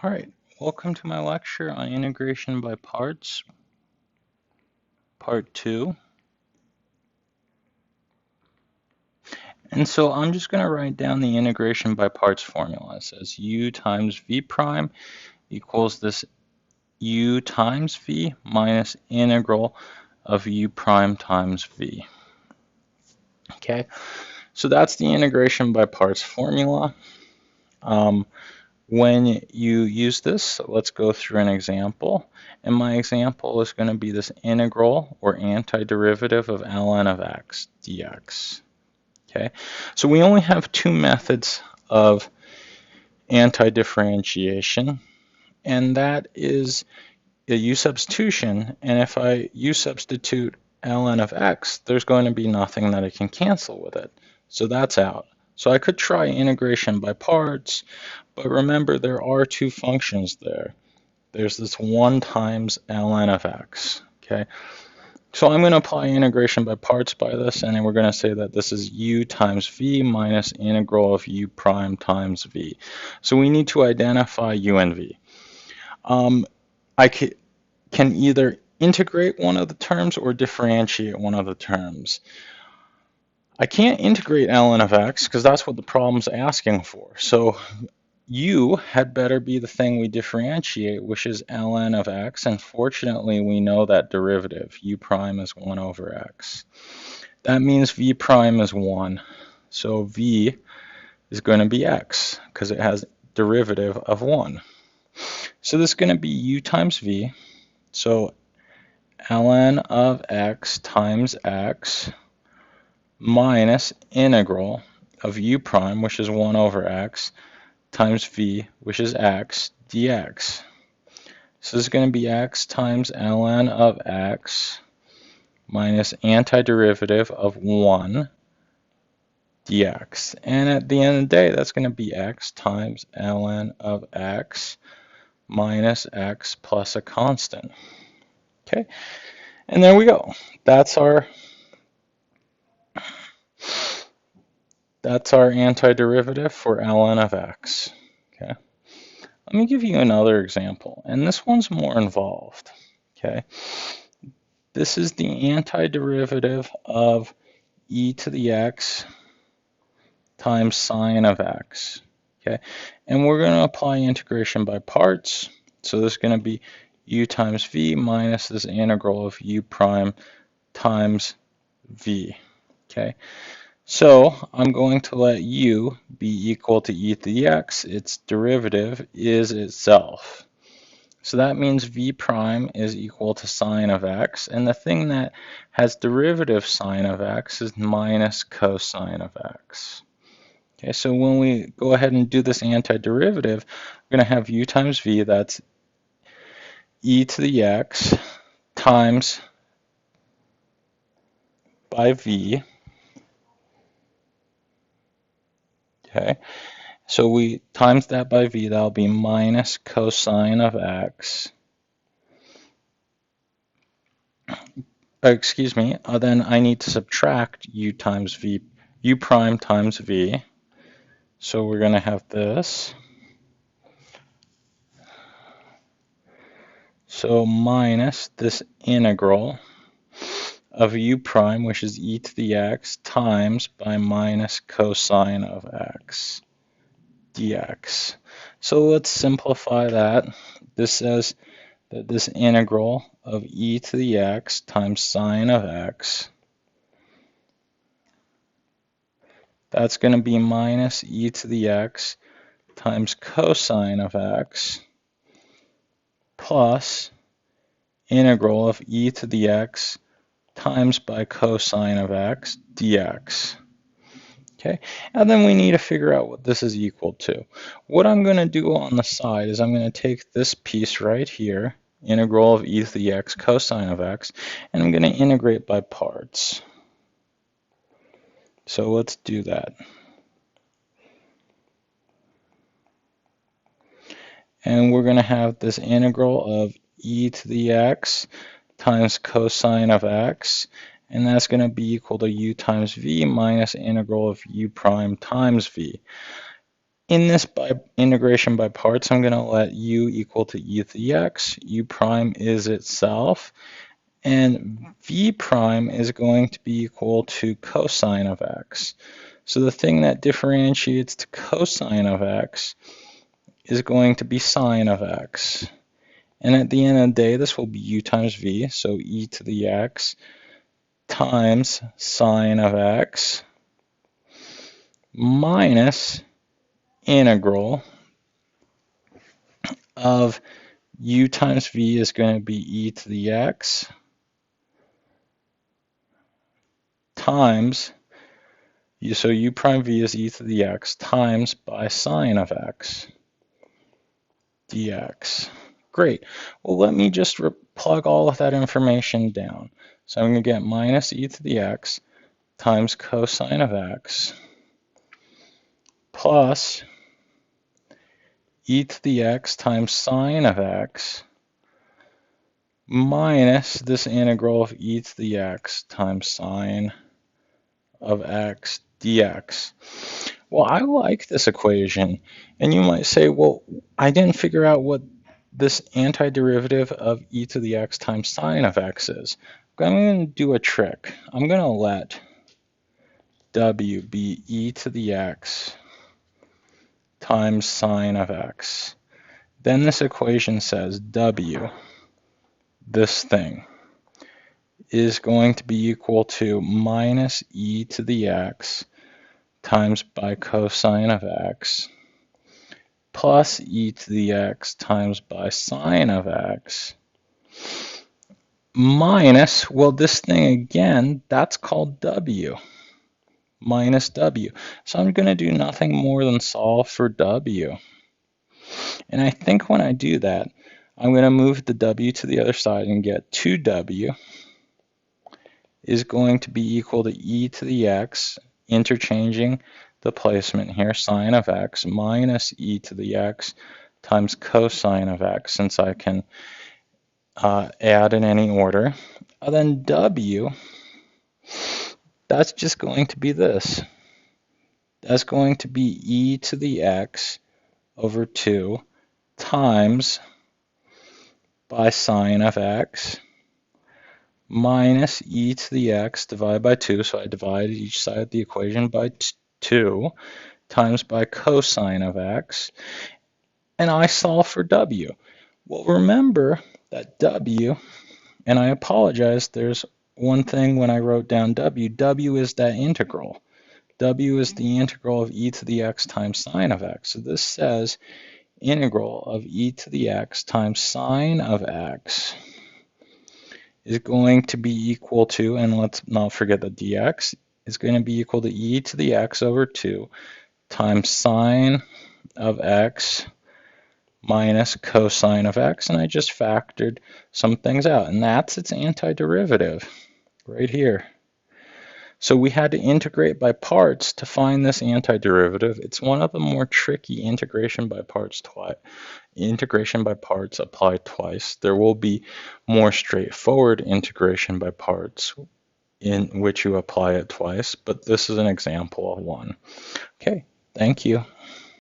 All right, welcome to my lecture on integration by parts, part 2. And so I'm just going to write down the integration by parts formula. It says u times v prime equals this u times v minus integral of u prime times v. Okay, so that's the integration by parts formula. When you use this, let's go through an example. And my example is going to be this integral or antiderivative of ln of x dx. Okay, so we only have two methods of antidifferentiation, and that is a u substitution. And if I u substitute ln of x, there's going to be nothing that I can cancel with it. So that's out. So I could try integration by parts, but remember there are two functions there. There's this 1 times ln of x, okay? So I'm going to apply integration by parts by this, and then we're going to say that this is u times v minus integral of u prime times v. So we need to identify u and v. I can either integrate one of the terms or differentiate one of the terms. I can't integrate ln of x because that's what the problem's asking for. So u had better be the thing we differentiate, which is ln of x, and fortunately we know that derivative, u prime is 1 over x. That means v prime is 1, so v is going to be x, because it has derivative of 1. So this is going to be u times v, so ln of x times x minus integral of u prime, which is 1 over x, times v, which is x, dx. So this is going to be x times ln of x minus antiderivative of 1 dx. And at the end of the day, that's going to be x times ln of x minus x plus a constant. Okay, and there we go. That's our antiderivative for ln of x. Okay. Let me give you another example, and this one's more involved. Okay. This is the antiderivative of e to the x times sine of x. Okay. And we're going to apply integration by parts. So this is going to be u times v minus this integral of u prime times v. Okay. So I'm going to let u be equal to e to the x. Its derivative is itself. So that means v prime is equal to sine of x. And the thing that has derivative sine of x is minus cosine of x. Okay, so when we go ahead and do this antiderivative, we're going to have u times v, that's e to the x times by v. Okay, so we times that by v, that'll be minus cosine of x. Excuse me, then I need to subtract u times v, u prime times v. So we're going to have this. So minus this integral of u prime, which is e to the x, times by minus cosine of x dx. So let's simplify that. This says that this integral of e to the x times sine of x, that's going to be minus e to the x times cosine of x plus integral of e to the x times by cosine of x dx. Okay, and then we need to figure out what this is equal to. What I'm going to do on the side is I'm going to take this piece right here, integral of e to the x cosine of x, and I'm going to integrate by parts. So let's do that. And we're going to have this integral of e to the x times cosine of x, and that's going to be equal to u times v minus integral of u prime times v. In this integration by parts, I'm going to let u equal to e to the x. U prime is itself. And v prime is going to be equal to cosine of x. So the thing that differentiates to cosine of x is going to be sine of x. And at the end of the day, this will be u times v, so e to the x times sine of x minus integral of u times v is going to be e to the x times, so u prime v is e to the x times by sine of x dx. Great. Well, let me just plug all of that information down. So I'm going to get minus e to the x times cosine of x plus e to the x times sine of x minus this integral of e to the x times sine of x dx. Well, I like this equation, and you might say, well, I didn't figure out what this antiderivative of e to the x times sine of x is. I'm going to do a trick. I'm going to let w be e to the x times sine of x. Then this equation says w, this thing, is going to be equal to minus e to the x times by cosine of x plus e to the x times by sine of x minus, well, this thing again, that's called w, minus w. So I'm going to do nothing more than solve for w. And I think when I do that, I'm going to move the w to the other side and get 2w is going to be equal to e to the x, interchanging the placement here, sine of x minus e to the x times cosine of x, since I can add in any order. And then w, that's just going to be this. That's going to be e to the x over 2 times by sine of x minus e to the x divided by 2, so I divided each side of the equation by 2, times by cosine of x, and I solve for w. Well, remember that w, and I apologize, there's one thing when I wrote down w is that integral. W is the integral of e to the x times sine of x. So this says integral of e to the x times sine of x is going to be equal to, and let's not forget that dx is going to be equal to e to the x over 2 times sine of x minus cosine of x, and I just factored some things out, and that's its antiderivative right here. So we had to integrate by parts to find this antiderivative. It's one of the more tricky integration by parts applied twice. There will be more straightforward integration by parts in which you apply it twice, but this is an example of one. Okay, thank you.